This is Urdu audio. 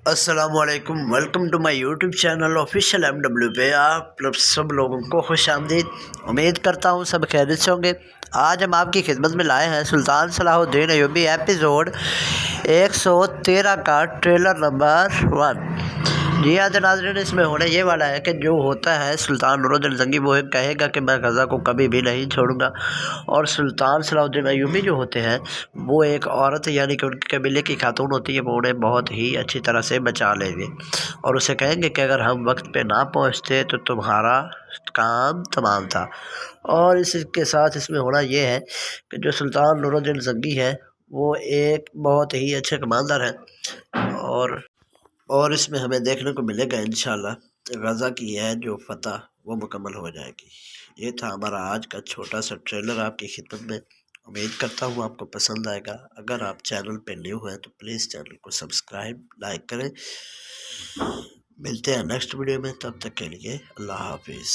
السلام علیکم، welcome to my YouTube channel official MW پہ آپ سب لوگوں کو خوش آمدید۔ امید کرتا ہوں سب خیریت سے ہوں گے۔ آج ہم آپ کی خدمت میں لائے ہیں سلطان صلاح الدین ایوبی ایپیسوڈ 113 کا ٹریلر نمبر 1۔ جی ہاں ناظرین، اس میں ہونے یہ والا ہے کہ جو ہوتا ہے سلطان نور الدین زنگی وہ کہے گا کہ میں غزہ کو کبھی بھی نہیں چھوڑوں گا، اور سلطان صلاح الدین ایوبی جو ہوتے ہیں وہ ایک عورت یعنی کہ ان کے قبیلے کی خاتون ہوتی ہے، وہ انہیں بہت ہی اچھی طرح سے بچا لیں گے اور اسے کہیں گے کہ اگر ہم وقت پہ نہ پہنچتے تو تمہارا کام تمام تھا۔ اور اس کے ساتھ اس میں ہونا یہ ہے کہ جو سلطان نور الدین زنگی ہے وہ ایک بہت ہی اچھے کمانڈر ہیں، اور اس میں ہمیں دیکھنے کو ملے گا انشاءاللہ غزہ کی ہے جو فتح وہ مکمل ہو جائے گی۔ یہ تھا ہمارا آج کا چھوٹا سا ٹریلر آپ کی خدمت میں۔ امید کرتا ہوں آپ کو پسند آئے گا۔ اگر آپ چینل پہ نیو ہیں تو پلیز چینل کو سبسکرائب لائک کریں۔ ملتے ہیں نیکسٹ ویڈیو میں، تب تک کے لیے اللہ حافظ۔